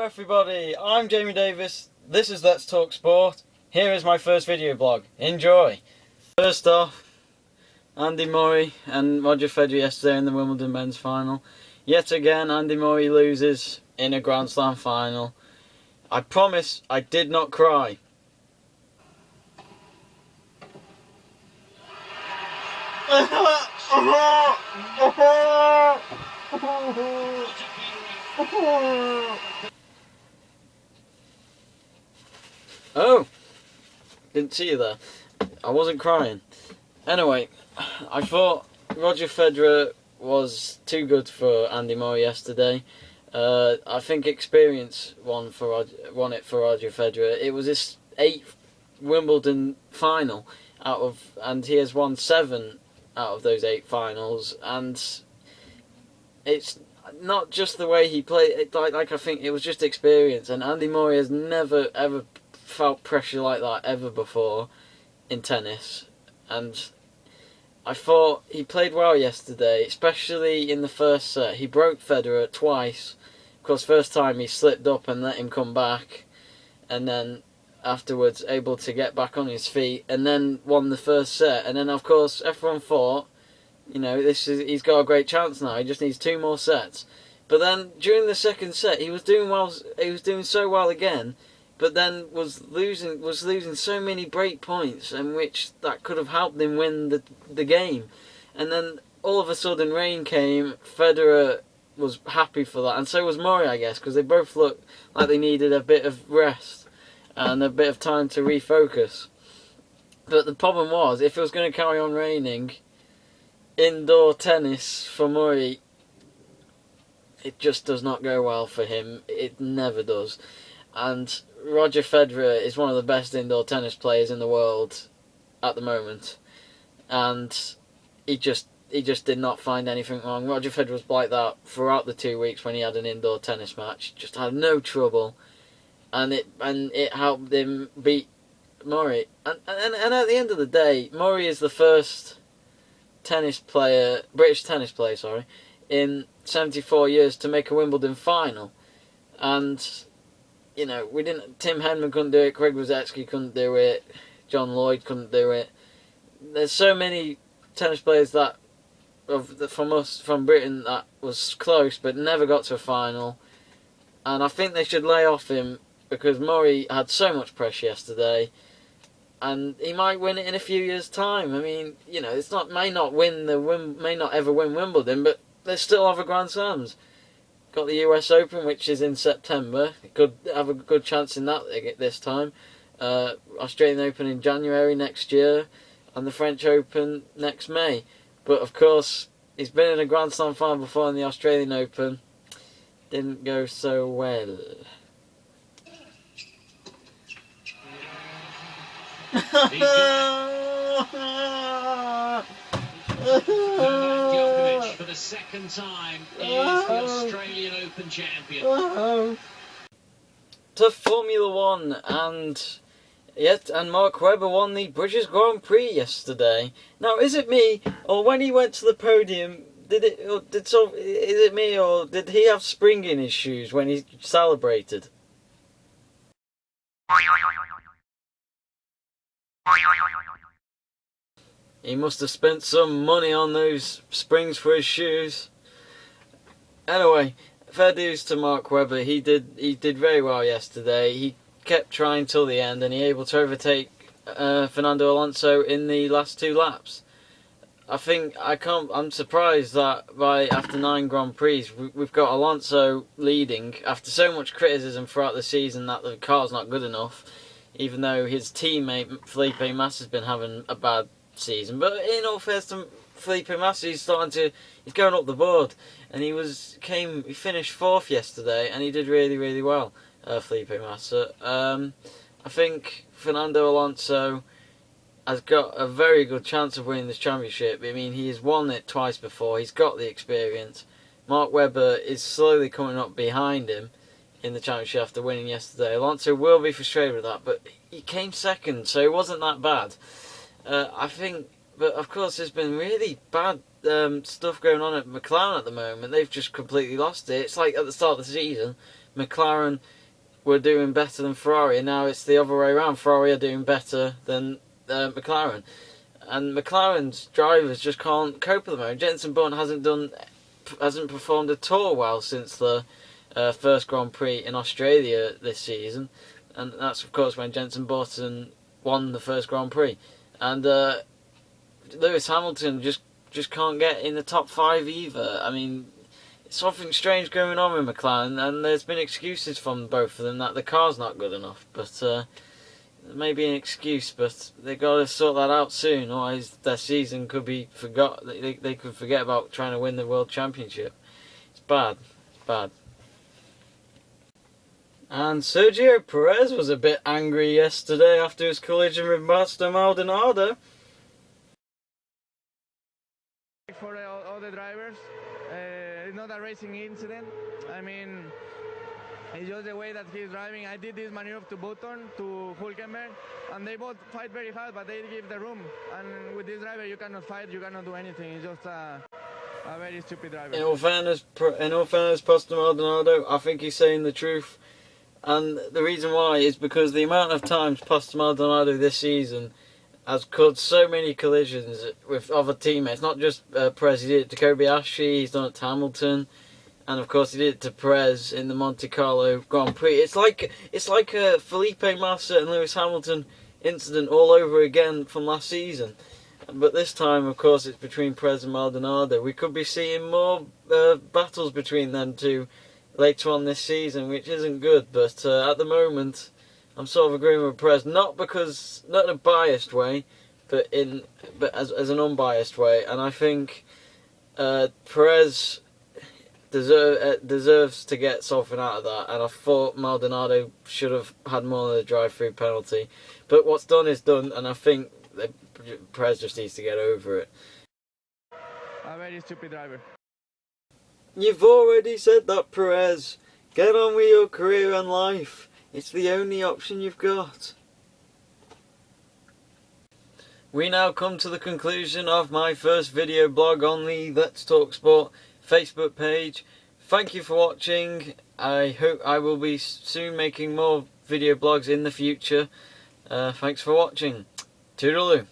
everybody, I'm Jamie Davis, this is Let's Talk Sport. Here is my first video blog. Enjoy! First off, Andy Murray and Roger Federer yesterday in the Wimbledon men's final. Yet again, Andy Murray loses in a Grand Slam final. I promise I did not cry. Oh, didn't see you there. I wasn't crying. Anyway, I thought Roger Federer was too good for Andy Murray yesterday. I think experience won it for Roger Federer. It was his 8th Wimbledon final and he has won 7 out of those 8 finals. And it's not just the way he played. I think it was just experience. And Andy Murray has never ever felt pressure like that ever before in tennis. And I thought he played well yesterday, especially in the first set. He broke Federer twice. Of course, first time he slipped up and let him come back, and then afterwards able to get back on his feet, and then won the first set. And then, of course, everyone thought, you know, he's got a great chance now. He just needs 2 more sets. But then during the second set, he was doing well. He was doing so well again, but then was losing so many break points, in which that could have helped him win the game. And then all of a sudden rain came. Federer was happy for that, and so was Murray, I guess, because they both looked like they needed a bit of rest and a bit of time to refocus. But the problem was, if it was going to carry on raining, indoor tennis for Murray, it just does not go well for him. It never does. And Roger Federer is one of the best indoor tennis players in the world at the moment, and he just did not find anything wrong. Roger Federer was like that throughout the 2 weeks when he had an indoor tennis match. Just had no trouble, and it helped him beat Murray. And at the end of the day, Murray is the first British tennis player, in 74 years to make a Wimbledon final. And you know, Tim Henman couldn't do it, Craig Rosetsky couldn't do it, John Lloyd couldn't do it. There's so many tennis players from Britain that was close but never got to a final. And I think they should lay off him, because Murray had so much pressure yesterday, and he might win it in a few years' time. I mean, you know, may not ever win Wimbledon, but they still have a Grand Slams. Got the US Open, which is in September. He could have a good chance in that this time. Australian Open in January next year, and the French Open next May. But of course, he's been in a Grand Slam final before in the Australian Open. Didn't go so well. Djokovic, for the second time, is the Australian Open champion. To Formula One, and Mark Webber won the British Grand Prix yesterday. Now, is it me, or when he went to the podium, is it me, or did he have spring in his shoes when he celebrated? He must have spent some money on those springs for his shoes. Anyway, fair dues to Mark Webber. He did very well yesterday. He kept trying till the end, and he able to overtake Fernando Alonso in the last 2 laps. I'm surprised that after 9 Grand Prix, we've got Alonso leading after so much criticism throughout the season that the car's not good enough, even though his teammate Felipe Massa has been having a bad season. But in all fairness to Felipe Massa, he's going up the board, and he finished 4th yesterday, and he did really, really well, Felipe Massa. I think Fernando Alonso has got a very good chance of winning this championship. I mean, he has won it twice before. He's got the experience. Mark Webber is slowly coming up behind him in the championship after winning yesterday. Alonso will be frustrated with that, but he came second, so it wasn't that bad. But of course, there's been really bad stuff going on at McLaren at the moment. They've just completely lost it. It's like at the start of the season, McLaren were doing better than Ferrari, and now it's the other way around. Ferrari are doing better than McLaren, and McLaren's drivers just can't cope at the moment. Jenson Button hasn't performed at all well since the first Grand Prix in Australia this season, and that's of course when Jenson Button won the first Grand Prix, and Lewis Hamilton just can't get in the top 5 either. I mean, something strange going on with McLaren, and there's been excuses from both of them that the car's not good enough, but maybe an excuse, but they got to sort that out soon, otherwise their season could be forgot. They could forget about trying to win the World Championship. It's bad. And Sergio Perez was a bit angry yesterday after his collision with Pastor Maldonado. For all the drivers, it's not a racing incident. I mean, it's just the way that he's driving. I did this maneuver to Button, to Hülkenberg, and they both fight very hard, but they give the room. And with this driver, you cannot fight, you cannot do anything. It's just a very stupid driver. In all fairness, Pastor Maldonado, I think he's saying the truth. And the reason why is because the amount of times Pastor Maldonado this season has caused so many collisions with other teammates, not just Perez. He did it to Kobayashi, he's done it to Hamilton, and of course he did it to Perez in the Monte Carlo Grand Prix. It's like a Felipe Massa and Lewis Hamilton incident all over again from last season. But this time, of course, it's between Perez and Maldonado. We could be seeing more battles between them two later on this season, which isn't good. But at the moment, I'm sort of agreeing with Perez, not in a biased way, but as an unbiased way. And I think Perez deserves to get something out of that. And I thought Maldonado should have had more of the drive-through penalty. But what's done is done, and I think Perez just needs to get over it. A very stupid driver. You've already said that, Perez. Get on with your career and life. It's the only option you've got. We now come to the conclusion of my first video blog on the Let's Talk Sport Facebook page. Thank you for watching. I hope I will be soon making more video blogs in the future. Thanks for watching. Toodaloo.